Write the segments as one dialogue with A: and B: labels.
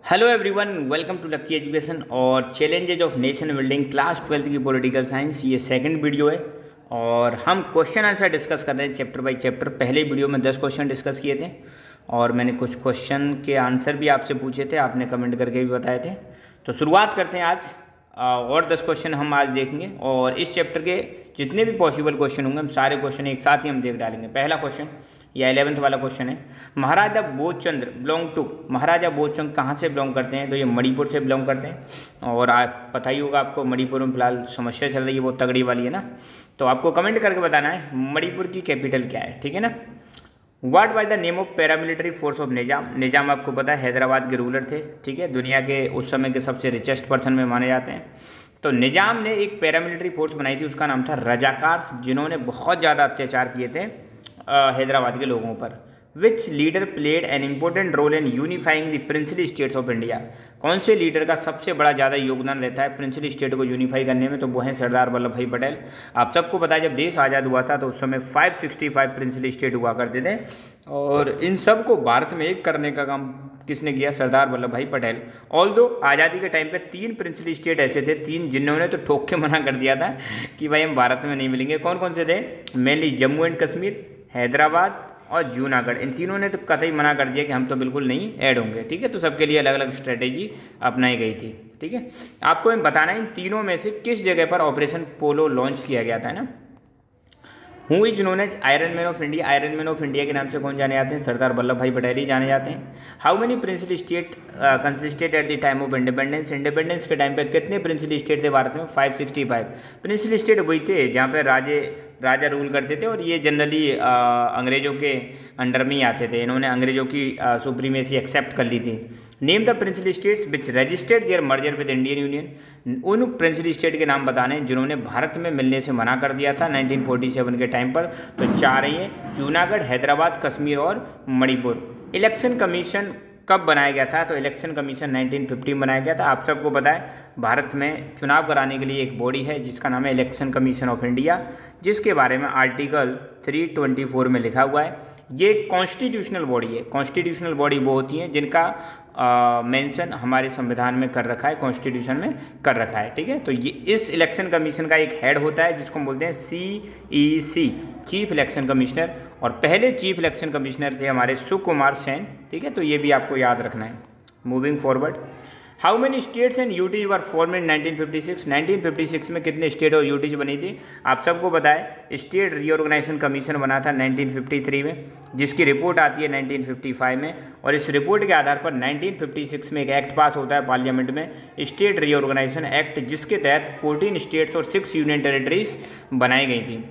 A: Hello everyone, welcome to Lucky education और challenges of nation building class 12th की political science. ये second video है और हम क्वेश्चन आंसर डिस्कस कर रहे हैं चैप्टर बाय चैप्टर। पहले वीडियो में 10 क्वेश्चन डिस्कस किए थे और मैंने कुछ क्वेश्चन के आंसर भी आपसे पूछे थे, आपने कमेंट करके भी बताए थे। तो शुरुआत करते हैं आज और 10 क्वेश्चन हम आज देखेंगे और इस चैप्टर के जितने भी पॉसिबल क्वेश्चन होंगे हम सारे क्वेश्चन एक साथ ही हम देख डालेंगे। पहला क्वेश्चन या 11th वाला क्वेश्चन है, महाराजा बोधचंद्र बिलोंग टू। महाराजा बोधचंद्र कहाँ से बिलोंग करते हैं? तो ये मणिपुर से बिलोंग करते हैं और आप पता ही होगा आपको मणिपुर में फिलहाल समस्या चल रही है, वो तगड़ी वाली है ना। तो आपको कमेंट करके बताना है मणिपुर की कैपिटल क्या है, ठीक है ना। What by the name of paramilitary force of Nizam. Nizam आपको पता है हैदराबाद के रूलर थे, ठीक है, दुनिया के उस समय के सबसे रिचेस्ट पर्सन में माने जाते हैं। तो निजाम ने एक पैरामिलिट्री फोर्स बनाई थी, उसका नाम था रजाकार्स, जिन्होंने बहुत ज़्यादा अत्याचार किए थे हैदराबाद के लोगों पर। Which leader played an important role in unifying the princely states of India. कौन से लीडर का सबसे बड़ा ज़्यादा योगदान रहता है प्रिंसली स्टेट को यूनिफाई करने में? तो वो हैं सरदार वल्लभ भाई पटेल। आप सबको पता है जब देश आज़ाद हुआ था तो उस समय 565 प्रिंसली स्टेट हुआ करते थे और इन सब को भारत में एक करने का काम किसने किया? सरदार वल्लभ भाई पटेल। ऑल्दो आज़ादी के टाइम पे 3 प्रिंसली स्टेट ऐसे थे, 3 जिन्होंने तो ठोक के मना कर दिया था कि भाई हम भारत में नहीं मिलेंगे। कौन कौन से थे? मेनली जम्मू एंड कश्मीर, हैदराबाद और जूनागढ़। इन तीनों ने तो कतई मना कर दिया कि हम तो बिल्कुल नहीं ऐड होंगे, ठीक है। तो सबके लिए अलग अलग स्ट्रेटेजी अपनाई गई थी, ठीक है। आपको इन बताना है इन तीनों में से किस जगह पर ऑपरेशन पोलो लॉन्च किया गया था, है ना। Who is known as Iron Man of India. Iron Man of India के नाम से कौन जाने जाते हैं? सरदार वल्लभ भाई पटेल ही जाने जाते हैं। How many princely state consisted at the time of independence. Independence के टाइम पे कितने प्रिंसली स्टेट थे भारत में? 565 प्रिंसली स्टेट वही थे जहाँ पे राजा रूल करते थे और ये जनरली अंग्रेज़ों के अंडर में ही आते थे। इन्होंने अंग्रेज़ों की सुप्रीमेसी एक्सेप्ट कर ली थी। Name the princely states which registered their merger with Indian union. उन प्रिंसली स्टेट के नाम बताने जिन्होंने भारत में मिलने से मना कर दिया था 1947 के टाइम पर। तो 4 हैं, जूनागढ़, हैदराबाद, कश्मीर और मणिपुर। इलेक्शन कमीशन कब बनाया गया था? तो इलेक्शन कमीशन 1950 में बनाया गया था। आप सबको पता है भारत में चुनाव कराने के लिए एक बॉडी है जिसका नाम है इलेक्शन कमीशन ऑफ इंडिया, जिसके बारे में आर्टिकल 324 में लिखा हुआ है। ये कॉन्स्टिट्यूशनल बॉडी है। कॉन्स्टिट्यूशनल बॉडी वो होती है जिनका मेंशन हमारे संविधान में कर रखा है, कॉन्स्टिट्यूशन में कर रखा है, ठीक है। तो ये इस इलेक्शन कमीशन का एक हेड होता है जिसको हम बोलते हैं CEC, चीफ इलेक्शन कमिश्नर। और पहले चीफ इलेक्शन कमिश्नर थे हमारे सुकुमार सेन, ठीक है। तो ये भी आपको याद रखना है। Moving forward, how many states and UTs were form in 1956। 1956 में कितने स्टेट और यूटीज बनी थी? आप सबको पता है स्टेट रीऑर्गेनाइजेशन कमीशन बना था 1953 में, जिसकी रिपोर्ट आती है 1955 में। और इस रिपोर्ट के आधार पर 1956 में एक एक्ट पास होता है पार्लियामेंट में, स्टेट रीऑर्गेनाइजेशन एक्ट, जिसके तहत 14 स्टेट्स और 6 यूनियन टेरिटरीज बनाई गई थी।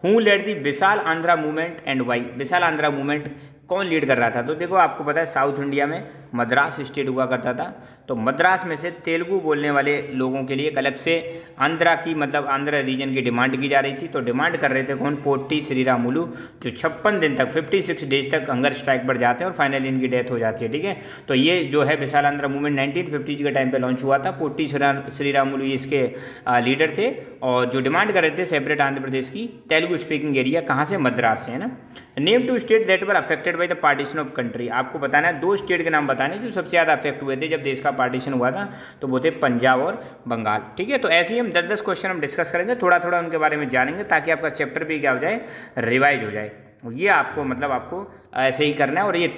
A: Who led the Vishal Andhra movement and why. Vishal Andhra movement कौन लीड कर रहा था? तो देखो आपको पता है साउथ इंडिया में मद्रास स्टेट हुआ करता था, तो मद्रास में से तेलुगु बोलने वाले लोगों के लिए एक अलग से आंध्रा की मतलब आंध्रा रीजन की डिमांड की जा रही थी। तो डिमांड कर रहे थे कौन? पोट्टी श्रीरामुलु, जो 56 दिन तक 56 डेज तक हंगर स्ट्राइक पर जाते हैं और फाइनली इनकी डेथ हो जाती है, ठीक है। तो ये जो है विशाल आंध्रा मूवमेंट 1950 के टाइम पे लॉन्च हुआ था। पोट्टी श्रीरामुलु इसके लीडर थे और जो डिमांड कर रहे थे सेपरेट आंध्र प्रदेश की तेलुगु स्पीकिंग एरिया, कहाँ से? मद्रास से, है ना। Name 2 state that were affected by the partition of country. आपको बताना है 2 स्टेट के नाम बताने जो सबसे ज़्यादा अफेक्ट हुए थे जब देश का पार्टीशन हुआ था, तो वो थे पंजाब और बंगाल, ठीक है। तो ऐसे ही हम 10-10 क्वेश्चन हम डिस्कस करेंगे, थोड़ा थोड़ा उनके बारे में जानेंगे ताकि आपका चैप्टर भी क्या हो जाए, रिवाइज हो जाए। ये आपको मतलब आपको ऐसे ही करना है और ये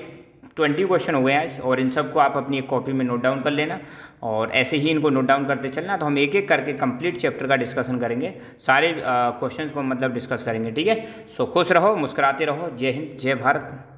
A: 20 क्वेश्चन हो गए हैं और इन सबको आप अपनी एक कॉपी में नोट डाउन कर लेना और ऐसे ही इनको नोट डाउन करते चलना। तो हम एक एक करके कंप्लीट चैप्टर का डिस्कशन करेंगे, सारे क्वेश्चंस को मतलब डिस्कस करेंगे, ठीक है। सो खुश रहो, मुस्कुराते रहो। जय हिंद, जय भारत।